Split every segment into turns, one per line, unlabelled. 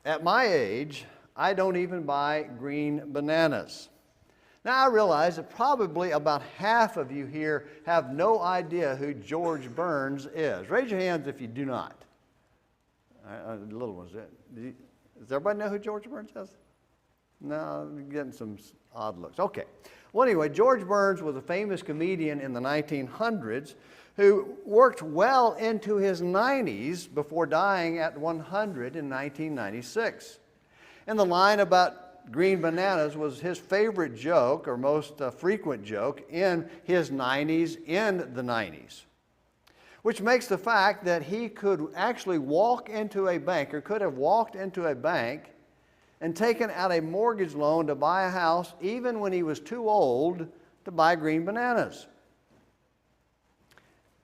At my age, I don't even buy green bananas. Now I realize that probably about half of you here have no idea who George Burns is. Raise your hands if you do not. The little ones. Does everybody know who George Burns is? No, I'm getting some odd looks. Okay. Well, anyway, George Burns was a famous comedian in the 1900s who worked well into his 90s before dying at 100 in 1996. And the line about green bananas was his favorite joke, or most frequent joke, in his 90s, in the 90s. Which makes the fact that he could actually walk into a bank, or could have walked into a bank and taken out a mortgage loan to buy a house even when he was too old to buy green bananas.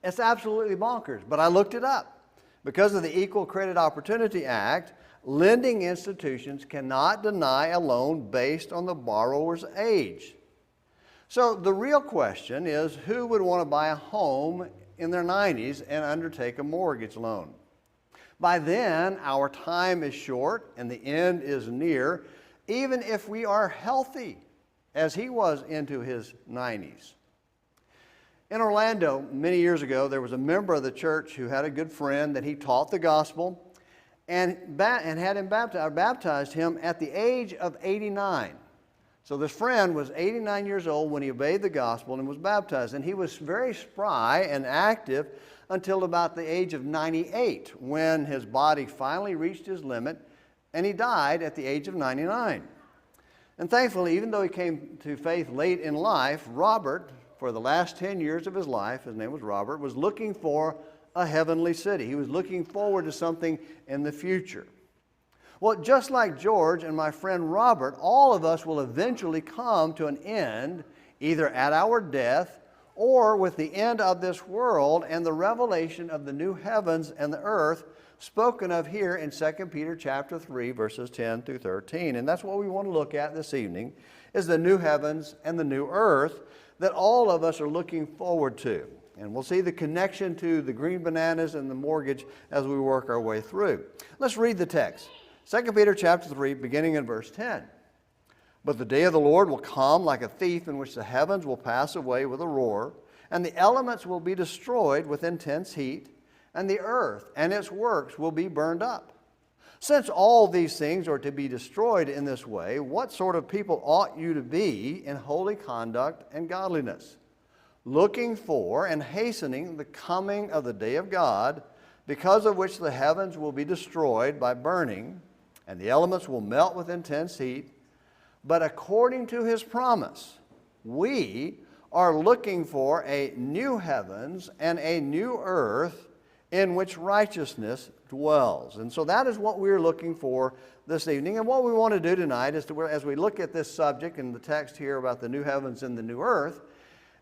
It's absolutely bonkers, but I looked it up. Because of the Equal Credit Opportunity Act, lending institutions cannot deny a loan based on the borrower's age. So the real question is, who would want to buy a home in their 90s and undertake a mortgage loan? By then, our time is short and the end is near, even if we are healthy, as he was into his 90s. In Orlando, many years ago, there was a member of the church who had a good friend that he taught the gospel and had him baptized him at the age of 89. So this friend was 89 years old when he obeyed the gospel and was baptized. And he was very spry and active until about the age of 98, when his body finally reached his limit and he died at the age of 99. And thankfully, even though he came to faith late in life, Robert, for the last 10 years of his life, his name was Robert, was looking for a heavenly city. He was looking forward to something in the future. Well, just like George and my friend Robert, all of us will eventually come to an end, either at our death or with the end of this world and the revelation of the new heavens and the earth spoken of here in 2 Peter chapter 3, verses 10 through 13. And that's what we want to look at this evening, is the new heavens and the new earth that all of us are looking forward to. And we'll see the connection to the green bananas and the mortgage as we work our way through. Let's read the text. 2 Peter chapter 3, beginning in verse 10. But the day of the Lord will come like a thief, in which the heavens will pass away with a roar, and the elements will be destroyed with intense heat, and the earth and its works will be burned up. Since all these things are to be destroyed in this way, what sort of people ought you to be in holy conduct and godliness, looking for and hastening the coming of the day of God, because of which the heavens will be destroyed by burning, and the elements will melt with intense heat? But according to his promise, we are looking for a new heavens and a new earth in which righteousness dwells. And so that is what we're looking for this evening. And what we want to do tonight is to, as we look at this subject in the text here about the new heavens and the new earth,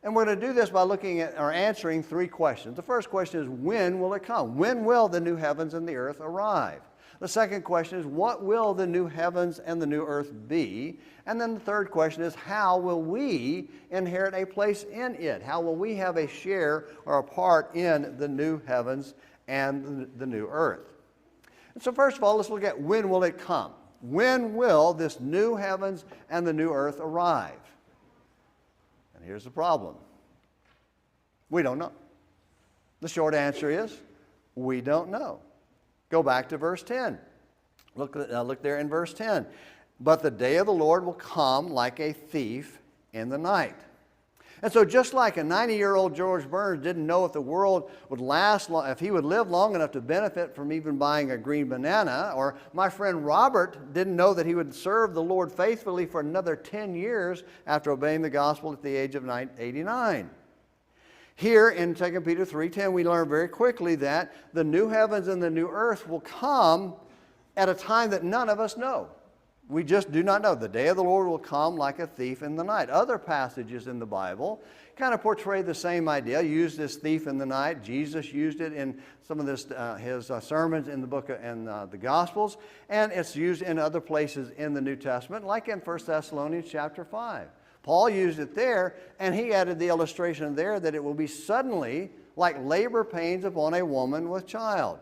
and we're going to do this by looking at or answering three questions. The first question is, when will it come? When will the new heavens and the earth arrive? The second question is, what will the new heavens and the new earth be? And then the third question is, how will we inherit a place in it? How will we have a share or a part in the new heavens and the new earth? And so first of all, let's look at, when will it come? When will this new heavens and the new earth arrive? And here's the problem. We don't know. The short answer is, we don't know. Go back to verse 10. Look there in verse 10. But the day of the Lord will come like a thief in the night. And so just like a 90-year-old George Burns didn't know if the world would last long, if he would live long enough to benefit from even buying a green banana, or my friend Robert didn't know that he would serve the Lord faithfully for another 10 years after obeying the gospel at the age of 89. Here in 2 Peter 3:10, we learn very quickly that the new heavens and the new earth will come at a time that none of us know. We just do not know. The day of the Lord will come like a thief in the night. Other passages in the Bible kind of portray the same idea. Use this thief in the night. Jesus used it in some of his sermons in the book and the Gospels, and it's used in other places in the New Testament, like in 1 Thessalonians chapter 5. Paul used it there, and he added the illustration there that it will be suddenly like labor pains upon a woman with child.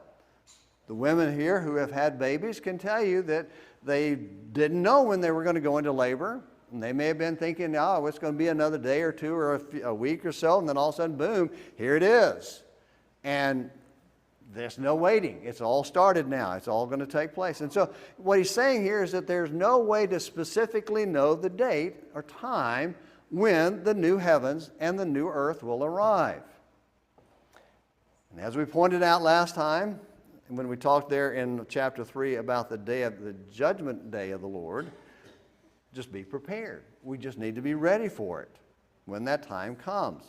The women here who have had babies can tell you that they didn't know when they were going to go into labor. And they may have been thinking, oh, it's going to be another day or two or a week or so, and then all of a sudden, boom, here it is. And there's no waiting. It's all started now. It's all going to take place. And so what he's saying here is that there's no way to specifically know the date or time when the new heavens and the new earth will arrive. And as we pointed out last time, when we talked there in chapter 3 about the day of the judgment day of the Lord, just be prepared. We just need to be ready for it when that time comes.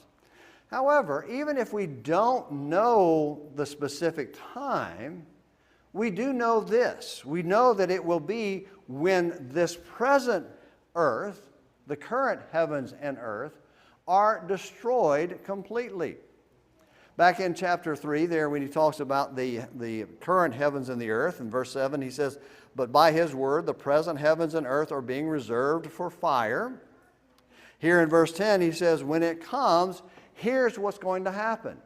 However, even if we don't know the specific time, we do know this. We know that it will be when this present earth, the current heavens and earth, are destroyed completely. Back in chapter 3 there, when he talks about the current heavens and the earth, in verse 7 he says, "But by his word the present heavens and earth are being reserved for fire." Here in verse 10 he says, when it comes, here's what's going to happen.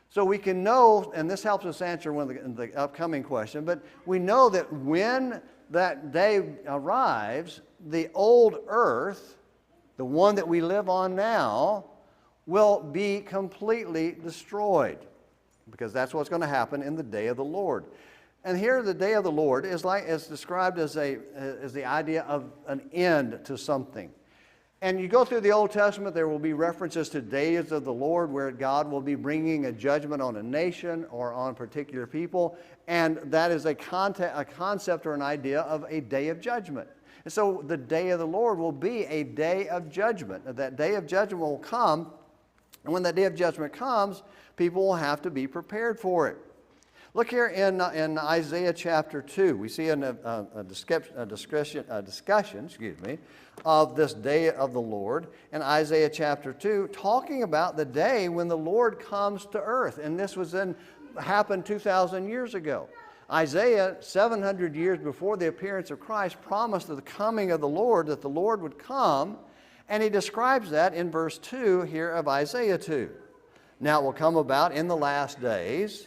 So we can know, and this helps us answer one of the upcoming question, but we know that when that day arrives, the old earth, the one that we live on now, will be completely destroyed, because that's what's going to happen in the day of the Lord. And here the day of the Lord is described as the idea of an end to something. And you go through the Old Testament, there will be references to days of the Lord where God will be bringing a judgment on a nation or on particular people, and that is a concept or an idea of a day of judgment. And so the day of the Lord will be a day of judgment. That day of judgment will come, and when that day of judgment comes, people will have to be prepared for it. Look here in Isaiah chapter 2. We see a discussion of this day of the Lord in Isaiah chapter 2, talking about the day when the Lord comes to earth. And this happened 2,000 years ago. Isaiah, 700 years before the appearance of Christ, promised the coming of the Lord, that the Lord would come. And he describes that in verse 2 here of Isaiah 2. Now it will come about in the last days,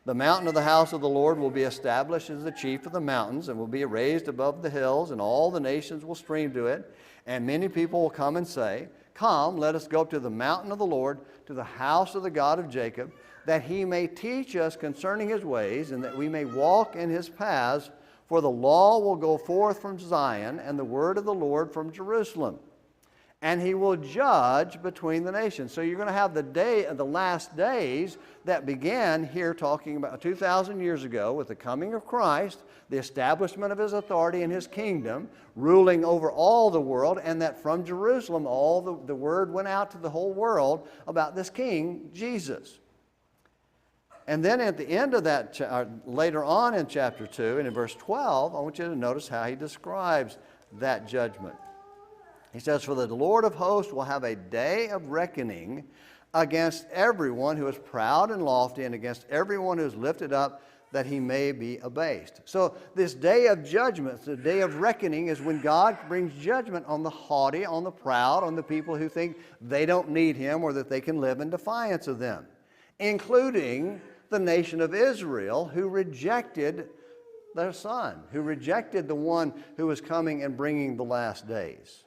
the mountain of the house of the Lord will be established as the chief of the mountains, and will be raised above the hills, and all the nations will stream to it. And many people will come and say, "Come, let us go up to the mountain of the Lord, to the house of the God of Jacob, that he may teach us concerning his ways, and that we may walk in his paths. For the law will go forth from Zion, and the word of the Lord from Jerusalem. And he will judge between the nations." So you're going to have the day of the last days that began here, talking about 2,000 years ago with the coming of Christ, the establishment of his authority and his kingdom, ruling over all the world, and that from Jerusalem all the word went out to the whole world about this king, Jesus. And then at the end of that, later on in chapter 2 and in verse 12, I want you to notice how he describes that judgment. He says, "For the Lord of hosts will have a day of reckoning against everyone who is proud and lofty, and against everyone who is lifted up, that he may be abased." So this day of judgment, the day of reckoning, is when God brings judgment on the haughty, on the proud, on the people who think they don't need him or that they can live in defiance of them, including the nation of Israel, who rejected their son, who rejected the one who was coming and bringing the last days.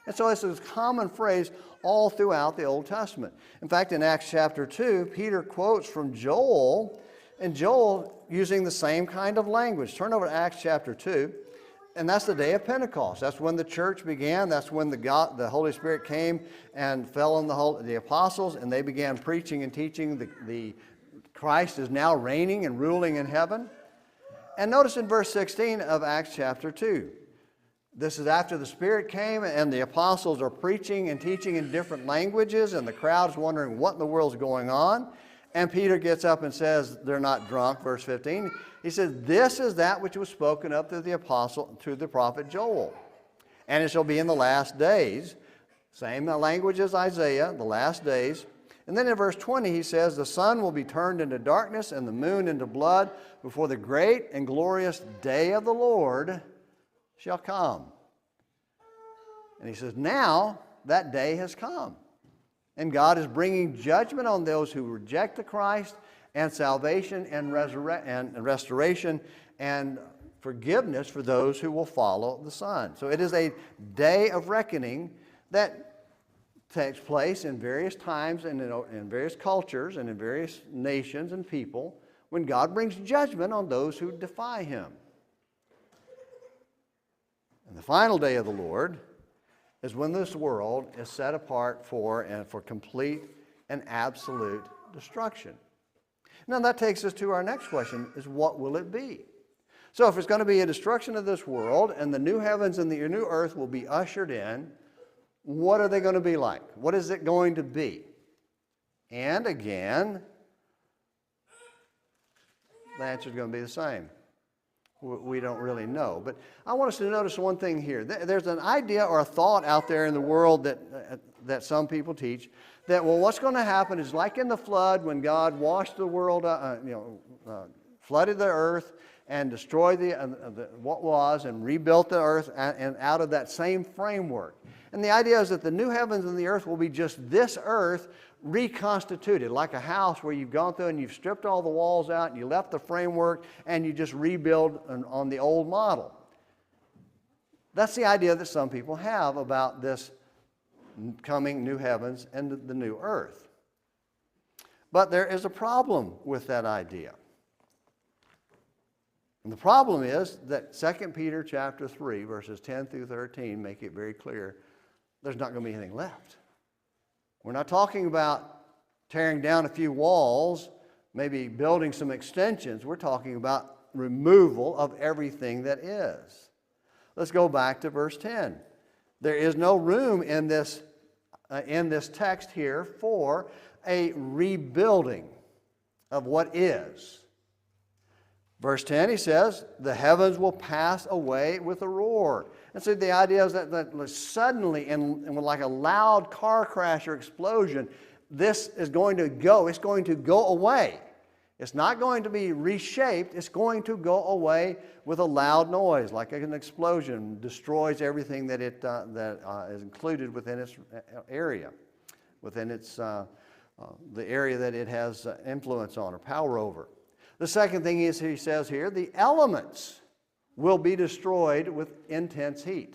And so this is a common phrase all throughout the Old Testament. In fact, in Acts chapter 2, Peter quotes from Joel, and Joel using the same kind of language. Turn over to Acts chapter 2, and that's the day of Pentecost. That's when the church began. That's when the Holy Spirit came and fell on the apostles, and they began preaching and teaching the Christ is now reigning and ruling in heaven. And notice in verse 16 of Acts chapter 2. This is after the Spirit came and the apostles are preaching and teaching in different languages, and the crowd's wondering what in the world's going on. And Peter gets up and says they're not drunk, verse 15. He says, "This is that which was spoken of through the prophet Joel. And it shall be in the last days," same language as Isaiah, the last days. And then in verse 20 he says, "The sun will be turned into darkness and the moon into blood before the great and glorious day of the Lord shall come." And he says, now that day has come. And God is bringing judgment on those who reject the Christ and salvation and restoration and forgiveness for those who will follow the Son. So it is a day of reckoning that takes place in various times and in various cultures and in various nations and people when God brings judgment on those who defy Him. And the final day of the Lord is when this world is set apart for complete and absolute destruction. Now that takes us to our next question, is what will it be? So if it's going to be a destruction of this world and the new heavens and the new earth will be ushered in, what are they going to be like? What is it going to be? And again, the answer is going to be the same. We don't really know. But I want us to notice one thing here. There's an idea or a thought out there in the world that some people teach that, well, what's going to happen is like in the flood when God washed the world, flooded the earth and destroyed what was and rebuilt the earth and out of that same framework. And the idea is that the new heavens and the earth will be just this earth reconstituted, like a house where you've gone through and you've stripped all the walls out and you left the framework and you just rebuild on the old model. That's the idea that some people have about this coming new heavens and the new earth. But there is a problem with that idea. And the problem is that 2 Peter chapter 3, verses 10 through 13 make it very clear there's not going to be anything left. We're not talking about tearing down a few walls, maybe building some extensions. We're talking about removal of everything that is. Let's go back to verse 10. There is no room in this text here for a rebuilding of what is. Verse 10, he says, the heavens will pass away with a roar. And so the idea is that suddenly, and like a loud car crash or explosion, this is going to go. It's going to go away. It's not going to be reshaped. It's going to go away with a loud noise, like an explosion destroys everything that is included within its area, within its the area that it has influence on or power over. The second thing is, he says here, the elements will be destroyed with intense heat.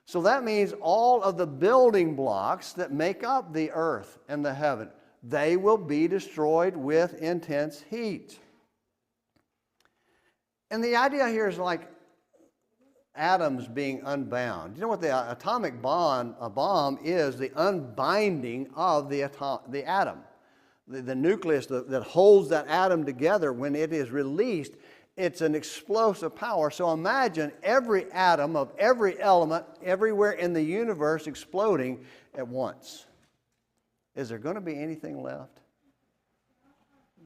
So that means all of the building blocks that make up the earth and the heaven, they will be destroyed with intense heat. And the idea here is like atoms being unbound. You know what the atomic bomb is? The unbinding of the atom. The nucleus that holds that atom together, when it is released, it's an explosive power. So imagine every atom of every element everywhere in the universe exploding at once. Is there going to be anything left?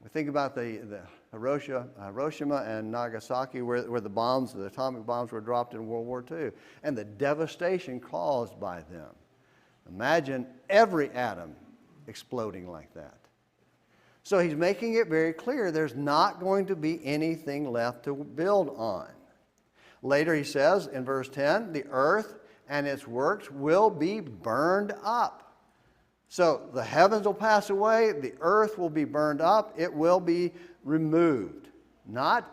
We think about the Hiroshima and Nagasaki where the atomic bombs were dropped in World War II, and the devastation caused by them. Imagine every atom exploding like that. So he's making it very clear there's not going to be anything left to build on. Later he says in verse 10, the earth and its works will be burned up. So the heavens will pass away, the earth will be burned up, it will be removed. Not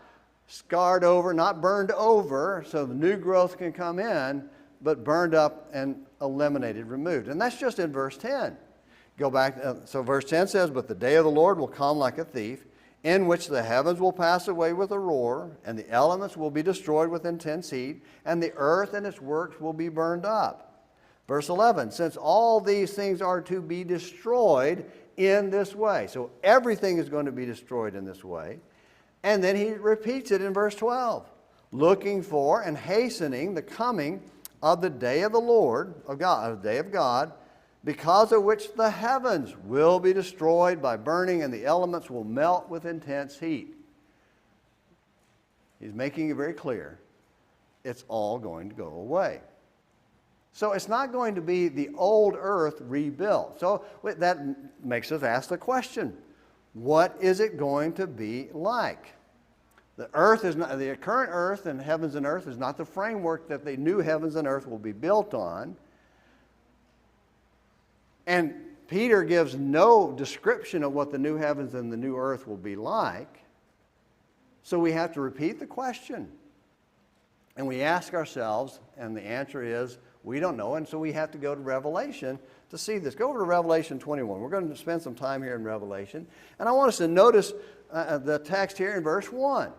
scarred over, not burned over so the new growth can come in, but burned up and eliminated, removed. And that's just in verse 10. Go back, so verse 10 says, but the day of the Lord will come like a thief, in which the heavens will pass away with a roar, and the elements will be destroyed with intense heat, and the earth and its works will be burned up. Verse 11, since all these things are to be destroyed in this way. So everything is going to be destroyed in this way. And then he repeats it in verse 12, looking for and hastening the coming of the day of the Lord, of God, the day of God, because of which the heavens will be destroyed by burning and the elements will melt with intense heat. He's making it very clear it's all going to go away. So it's not going to be the old earth rebuilt. So that makes us ask the question, what is it going to be like? The earth is not, the current earth and heavens and earth is not the framework that the new heavens and earth will be built on. And Peter gives no description of what the new heavens and the new earth will be like. So we have to repeat the question. And we ask ourselves, and the answer is, we don't know. And so we have to go to Revelation to see this. Go over to Revelation 21. We're going to spend some time here in Revelation. And I want us to notice the text here in verse 1.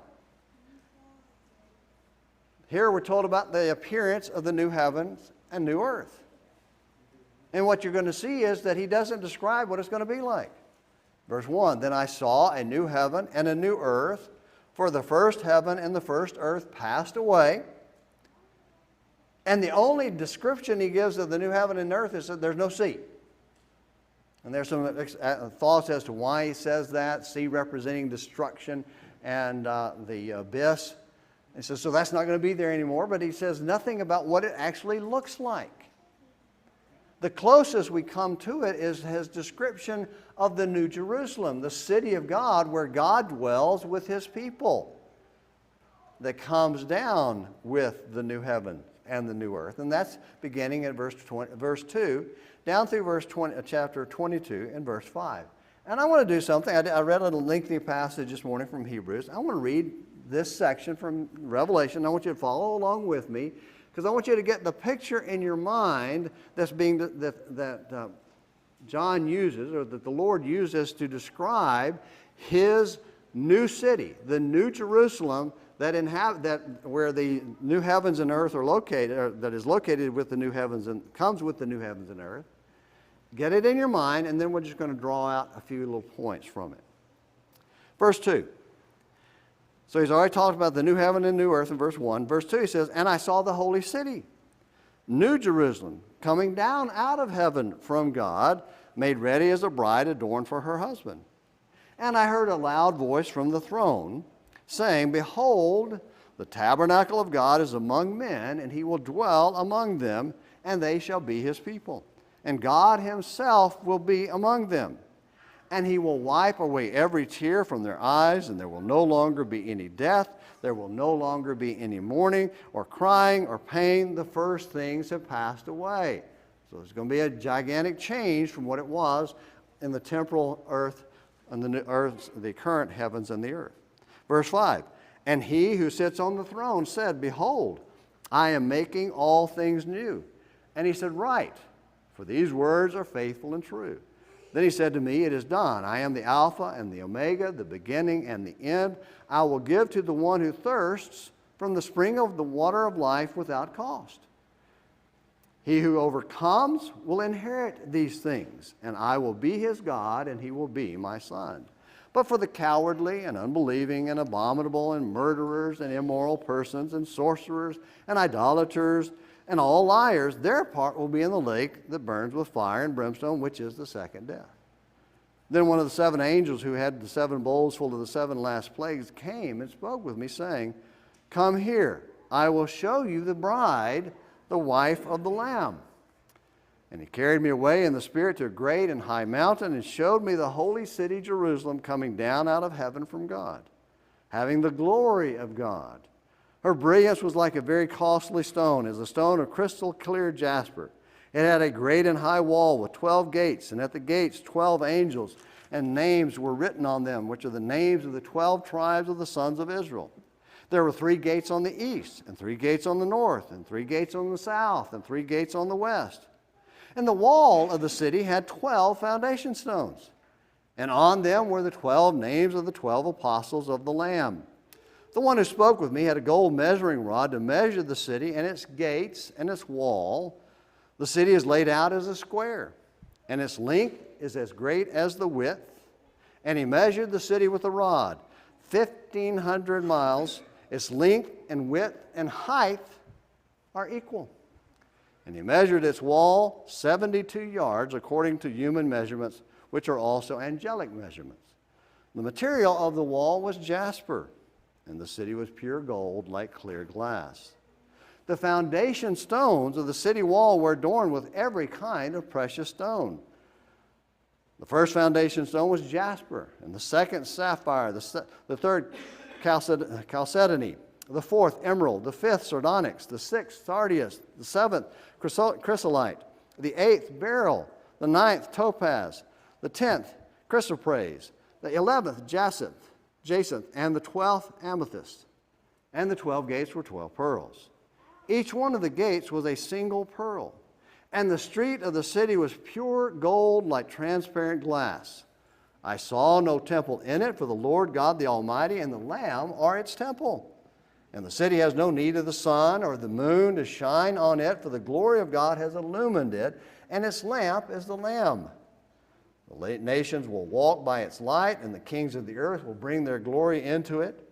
Here we're told about the appearance of the new heavens and new earth. And what you're going to see is that he doesn't describe what it's going to be like. Verse 1, then I saw a new heaven and a new earth, for the first heaven and the first earth passed away. And the only description he gives of the new heaven and earth is that there's no sea. And there's some thoughts as to why he says that, sea representing destruction and the abyss. He says, so that's not going to be there anymore, but he says nothing about what it actually looks like. The closest we come to it is his description of the New Jerusalem, the city of God where God dwells with his people, that comes down with the new heaven and the new earth. And that's beginning at verse 2, down through chapter 22 and verse 5. And I want to do something. I read a little lengthy passage this morning from Hebrews. I want to read this section from Revelation. I want you to follow along with me, because I want you to get the picture in your mind that John uses, or that the Lord uses to describe his new city, the New Jerusalem where the new heavens and earth are located, or that is located with the new heavens and comes with the new heavens and earth. Get it in your mind, and then we're just going to draw out a few little points from it. Verse 2. So he's already talked about the new heaven and new earth in verse 1. Verse 2 he says, and I saw the holy city, New Jerusalem, coming down out of heaven from God, made ready as a bride adorned for her husband. And I heard a loud voice from the throne, saying, behold, the tabernacle of God is among men, and he will dwell among them, and they shall be his people. And God himself will be among them. And he will wipe away every tear from their eyes, and there will no longer be any death. There will no longer be any mourning or crying or pain. The first things have passed away. So there's going to be a gigantic change from what it was in the temporal earth and the current heavens and the earth. Verse 5, and he who sits on the throne said, behold, I am making all things new. And he said, write, for these words are faithful and true. Then he said to me, it is done. I am the Alpha and the Omega, the beginning and the end. I will give to the one who thirsts from the spring of the water of life without cost. He who overcomes will inherit these things, and I will be his God, and he will be my son. But for the cowardly and unbelieving and abominable and murderers and immoral persons and sorcerers and idolaters and all liars, their part will be in the lake that burns with fire and brimstone, which is the second death. Then one of the seven angels who had the seven bowls full of the seven last plagues came and spoke with me, saying, come here, I will show you the bride, the wife of the Lamb. And he carried me away in the Spirit to a great and high mountain, and showed me the holy city Jerusalem coming down out of heaven from God, having the glory of God. Her brilliance was like a very costly stone, as a stone of crystal clear jasper. It had a great and high wall with 12 gates, and at the gates 12 angels, and names were written on them, which are the names of the 12 tribes of the sons of Israel. There were 3 gates on the east, and 3 gates on the north, and 3 gates on the south, and 3 gates on the west. And the wall of the city had 12 foundation stones, and on them were the 12 names of the 12 apostles of the Lamb. The one who spoke with me had a gold measuring rod to measure the city and its gates and its wall. The city is laid out as a square, and its length is as great as the width. And he measured the city with a rod, 1,500 miles. Its length and width and height are equal. And he measured its wall 72 yards according to human measurements, which are also angelic measurements. The material of the wall was jasper, and the city was pure gold like clear glass. The foundation stones of the city wall were adorned with every kind of precious stone. The first foundation stone was jasper, and the second sapphire, the third chalcedony, the fourth emerald, the fifth sardonyx, the sixth sardius, the seventh chrysolite, the eighth beryl, the 9th topaz, the 10th chrysoprase, the 11th jacinth, and the 12th amethyst. And the 12 gates were 12 pearls. Each one of the gates was a single pearl. And the street of the city was pure gold like transparent glass. I saw no temple in it, for the Lord God the Almighty and the Lamb are its temple. And the city has no need of the sun or the moon to shine on it, for the glory of God has illumined it, and its lamp is the Lamb. The nations will walk by its light, and the kings of the earth will bring their glory into it.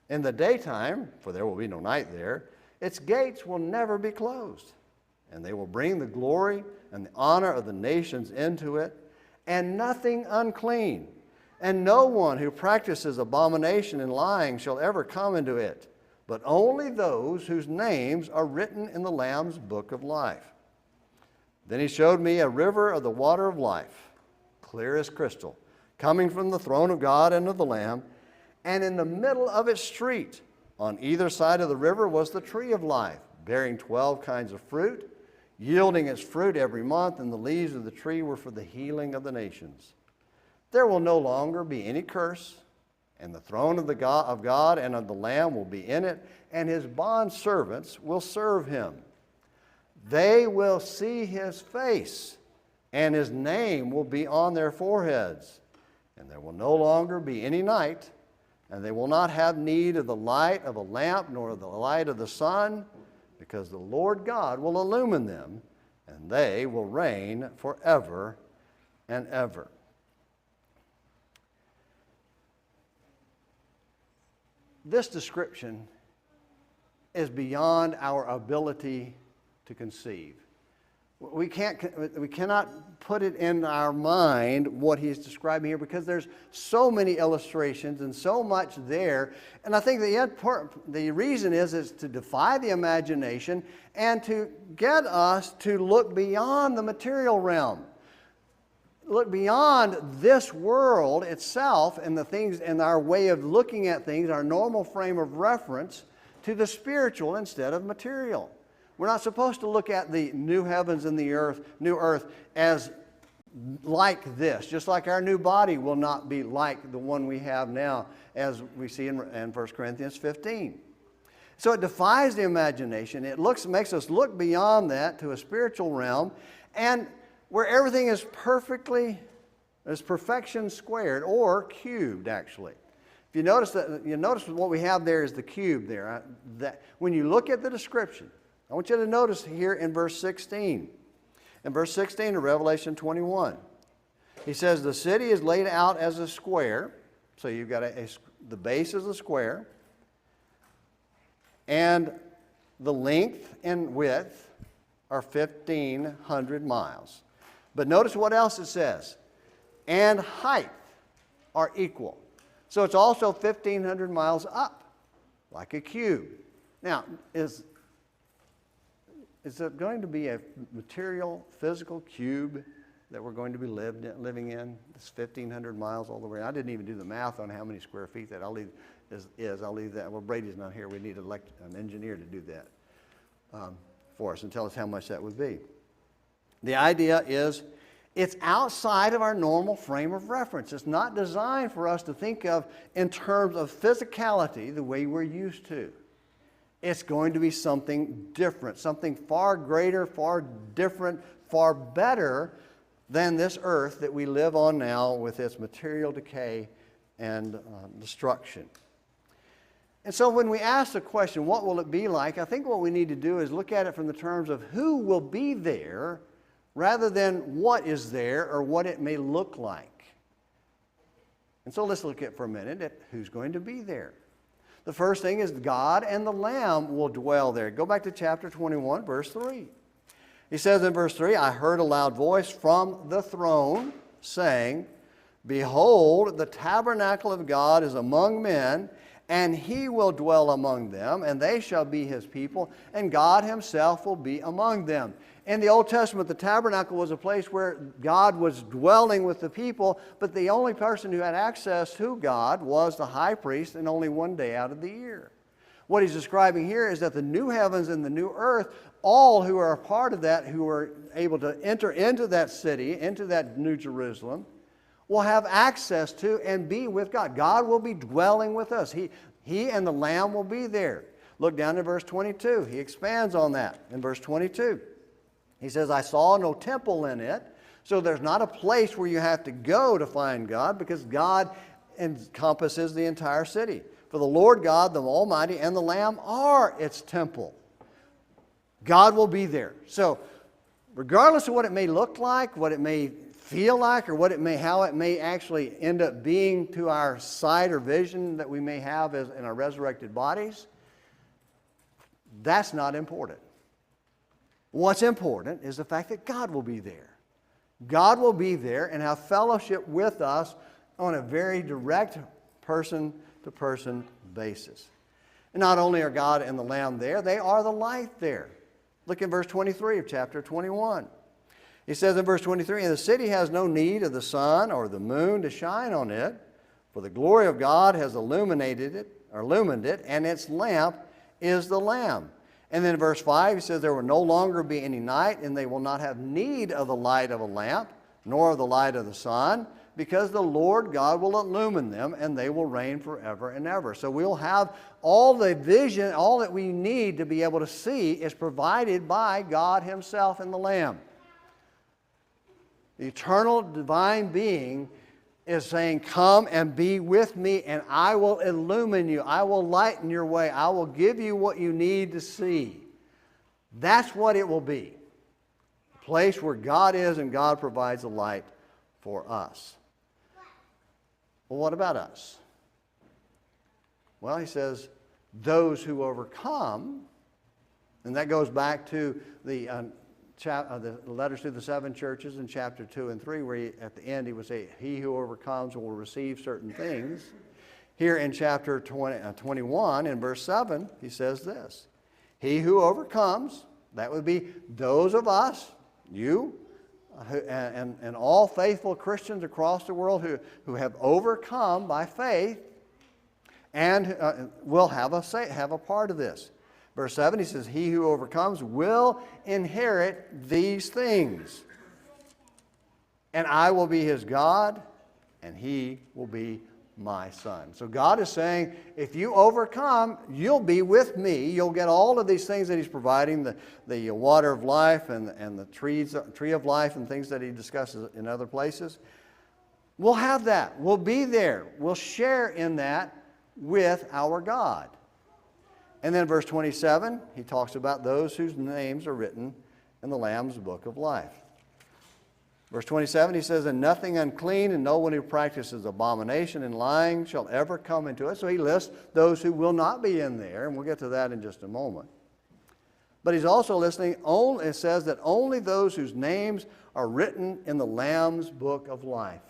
In the daytime, for there will be no night there, its gates will never be closed. And they will bring the glory and the honor of the nations into it, and nothing unclean, and no one who practices abomination and lying shall ever come into it, but only those whose names are written in the Lamb's book of life. Then he showed me a river of the water of life, clear as crystal, coming from the throne of God and of the Lamb, and in the middle of its street, on either side of the river, was the tree of life, bearing 12 kinds of fruit, yielding its fruit every month, and the leaves of the tree were for the healing of the nations. There will no longer be any curse, and the throne of God and of the Lamb will be in it, and his bondservants will serve him. They will see his face, and his name will be on their foreheads. And there will no longer be any night, and they will not have need of the light of a lamp nor of the light of the sun, because the Lord God will illumine them, and they will reign forever and ever. This description is beyond our ability to conceive. We cannot put it in our mind what he's describing here, because there's so many illustrations and so much there. And I think the reason is to defy the imagination and to get us to look beyond the material realm. Look beyond this world itself and the things and our way of looking at things, our normal frame of reference, to the spiritual instead of material. We're not supposed to look at the new heavens and the new earth as like this, just like our new body will not be like the one we have now, as we see in 1 Corinthians 15. So it defies the imagination. It makes us look beyond that to a spiritual realm, and where everything is perfection squared, or cubed, actually. If you notice what we have there is the cube there. When you look at the description, I want you to notice here in verse 16. In verse 16 of Revelation 21, he says the city is laid out as a square. So you've got the base is a square, and the length and width are 1,500 miles. But notice what else it says. And height are equal. So it's also 1,500 miles up, like a cube. Now, is it going to be a material, physical cube that we're going to be living in? This 1,500 miles all the way. I didn't even do the math on how many square feet that I'll leave that. Well, Brady's not here. We need an engineer to do that for us and tell us how much that would be. The idea is it's outside of our normal frame of reference. It's not designed for us to think of in terms of physicality the way we're used to. It's going to be something different, something far greater, far different, far better than this earth that we live on now with its material decay and destruction. And so when we ask the question, what will it be like? I think what we need to do is look at it from the terms of who will be there rather than what is there or what it may look like. And so let's look at for a minute at who's going to be there. The first thing is God and the Lamb will dwell there. Go back to chapter 21, verse 3. He says in verse 3, I heard a loud voice from the throne saying, Behold, the tabernacle of God is among men, and he will dwell among them, and they shall be his people, and God himself will be among them. In the Old Testament, the tabernacle was a place where God was dwelling with the people, but the only person who had access to God was the high priest, and only one day out of the year. What he's describing here is that the new heavens and the new earth, all who are a part of that, who are able to enter into that city, into that New Jerusalem, will have access to and be with God. God will be dwelling with us. He and the Lamb will be there. Look down in verse 22. He expands on that in verse 22. He says, I saw no temple in it. So there's not a place where you have to go to find God, because God encompasses the entire city. For the Lord God, the Almighty, and the Lamb are its temple. God will be there. So regardless of what it may look like, what it may feel like, or how it may actually end up being to our sight or vision that we may have in our resurrected bodies, that's not important. What's important is the fact that God will be there. God will be there and have fellowship with us on a very direct person-to-person basis. And not only are God and the Lamb there, they are the light there. Look in verse 23 of chapter 21. He says in verse 23, and the city has no need of the sun or the moon to shine on it, for the glory of God has illumined it, and its lamp is the Lamb. And then in verse 5, he says, there will no longer be any night, and they will not have need of the light of a lamp, nor of the light of the sun, because the Lord God will illumine them, and they will reign forever and ever. So we'll have all the vision, all that we need to be able to see is provided by God Himself and the Lamb. The eternal divine being is saying, come and be with me, and I will illumine you. I will lighten your way. I will give you what you need to see. That's what it will be. A place where God is and God provides the light for us. Well, what about us? Well, he says, those who overcome, and that goes back to the letters to the 7 churches in chapter 2 and 3, where at the end he would say, he who overcomes will receive certain things. Here in chapter 21, in verse 7, he says this, he who overcomes, that would be those of us, you, and all faithful Christians across the world who have overcome by faith, and will have a part of this. Verse 7, he says, he who overcomes will inherit these things. And I will be his God, and he will be my son. So God is saying, if you overcome, you'll be with me. You'll get all of these things that he's providing, the water of life and the tree of life and things that he discusses in other places. We'll have that. We'll be there. We'll share in that with our God. And then verse 27, he talks about those whose names are written in the Lamb's book of life. Verse 27, he says, and nothing unclean and no one who practices abomination and lying shall ever come into it. So he lists those who will not be in there, and we'll get to that in just a moment. But he's also listing, it says that only those whose names are written in the Lamb's book of life.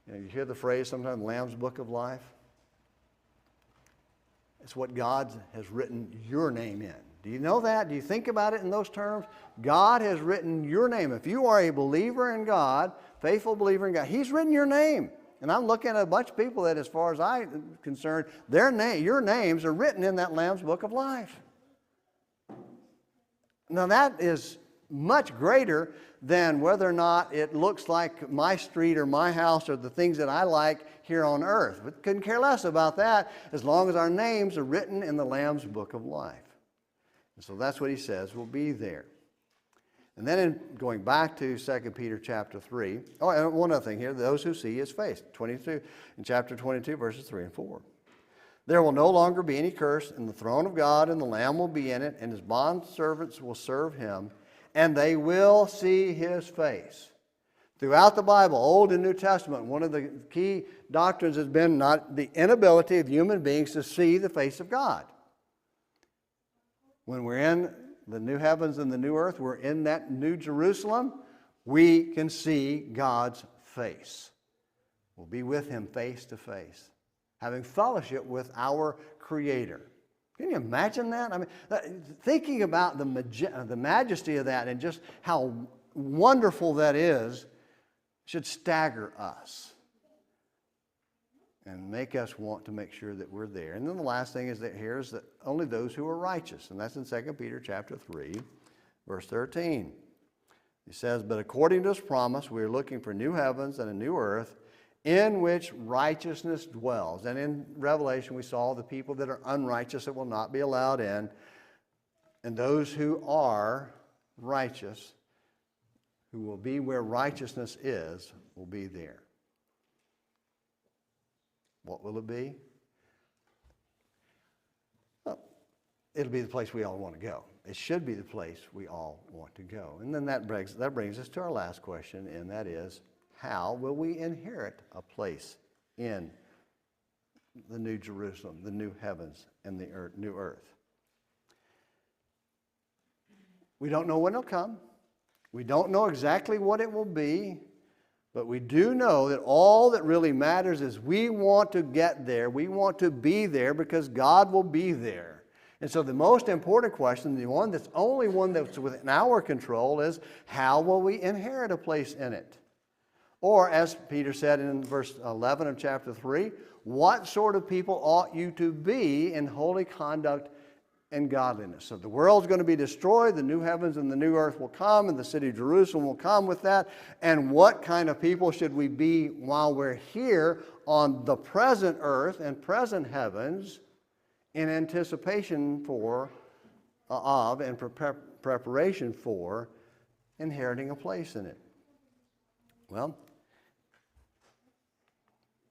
You hear the phrase sometimes, Lamb's book of life? It's what God has written your name in. Do you know that? Do you think about it in those terms? God has written your name. If you are a believer in God, faithful believer in God, He's written your name. And I'm looking at a bunch of people that, as far as I'm concerned, your names are written in that Lamb's book of life. Now that is much greater than whether or not it looks like my street or my house or the things that I like here on earth. We couldn't care less about that as long as our names are written in the Lamb's book of life. And so that's what he says will be there. And then going back to 2 Peter chapter 3. Oh, and one other thing here, those who see his face. In chapter 22, verses 3 and 4. There will no longer be any curse, and the throne of God and the Lamb will be in it, and his bondservants will serve him, and they will see his face. Throughout the Bible, Old and New Testament, one of the key doctrines has been not the inability of human beings to see the face of God. When we're in the new heavens and the new earth, we're in that new Jerusalem, we can see God's face. We'll be with him face to face, having fellowship with our Creator. Can you imagine that? I mean, thinking about the majesty of that and just how wonderful that is should stagger us. and make us want to make sure that we're there. And then the last thing is that here is that only those who are righteous, and that's in 2 Peter chapter 3, verse 13. He says, but according to his promise, we are looking for new heavens and a new earth in which righteousness dwells. And in Revelation, we saw the people that are unrighteous that will not be allowed in, and those who are righteous, who will be where righteousness is, will be there. What will it be? Well, it'll be the place we all want to go. It should be the place we all want to go. And then that brings us to our last question, and that is, how will we inherit a place in the New Jerusalem, the new heavens, and the new earth? We don't know when it'll come. We don't know exactly what it will be. But we do know that all that really matters is we want to get there. We want to be there because God will be there. And so the most important question, the one that's only one that's within our control, is how will we inherit a place in it? Or as Peter said in verse 11 of chapter 3, what sort of people ought you to be in holy conduct and godliness? So the world's going to be destroyed, the new heavens and the new earth will come, and the city of Jerusalem will come with that. And what kind of people should we be while we're here on the present earth and present heavens in anticipation of and preparation for inheriting a place in it? Well,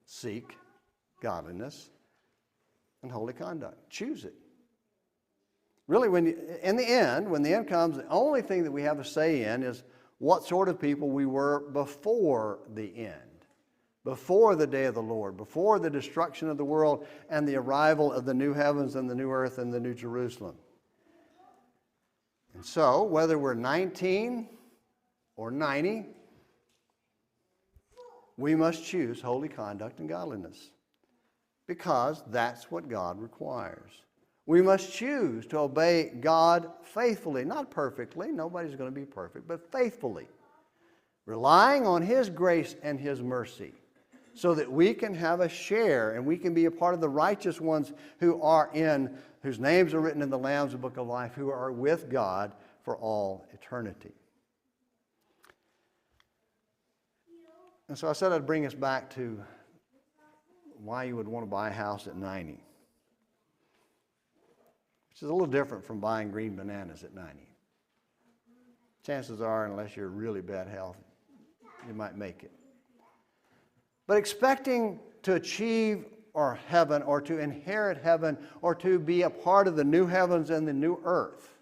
seek godliness and holy conduct. Choose it. Really, in the end, when the end comes, the only thing that we have a say in is what sort of people we were before the end, before the day of the Lord, before the destruction of the world and the arrival of the new heavens and the new earth and the new Jerusalem. And so, whether we're 19 or 90, we must choose holy conduct and godliness because that's what God requires. We must choose to obey God faithfully, not perfectly. Nobody's going to be perfect, but faithfully, relying on His grace and His mercy so that we can have a share and we can be a part of the righteous ones whose names are written in the Lamb's Book of Life, who are with God for all eternity. And so I said I'd bring us back to why you would want to buy a house at 90. Which is a little different from buying green bananas at 90. Chances are, unless you're really bad health, you might make it. But expecting to achieve heaven or to inherit heaven or to be a part of the new heavens and the new earth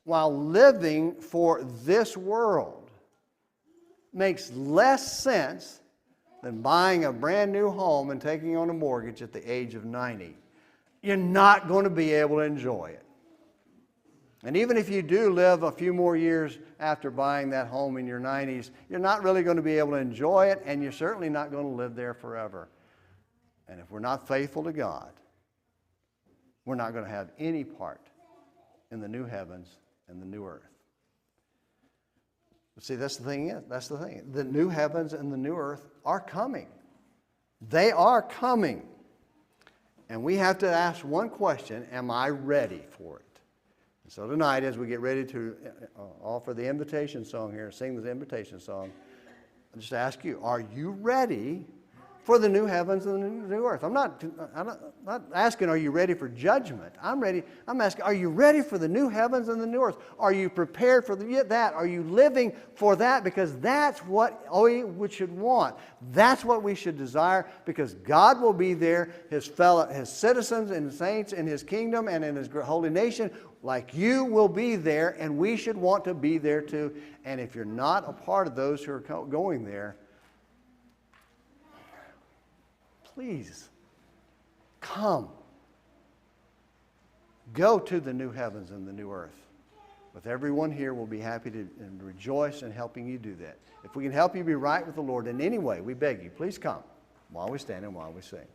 while living for this world makes less sense than buying a brand new home and taking on a mortgage at the age of 90. You're not going to be able to enjoy it. And even if you do live a few more years after buying that home in your 90s, you're not really going to be able to enjoy it, and you're certainly not going to live there forever. And if we're not faithful to God, we're not going to have any part in the new heavens and the new earth. But see, that's the thing. The new heavens and the new earth are coming. They are coming. And we have to ask one question: am I ready for it? And so tonight, as we get ready to offer the invitation song here, sing the invitation song, I just ask you, are you ready for the new heavens and the new earth? I'm not asking, are you ready for judgment? I'm asking, are you ready for the new heavens and the new earth? Are you prepared for that? Are you living for that? Because that's what we should want. That's what we should desire, because God will be there, His citizens and saints in His kingdom and in His holy nation, like you will be there, and we should want to be there too. And if you're not a part of those who are going there, please, come. Go to the new heavens and the new earth. With everyone here, we'll be happy to rejoice in helping you do that. If we can help you be right with the Lord in any way, we beg you, please come while we stand and while we sing.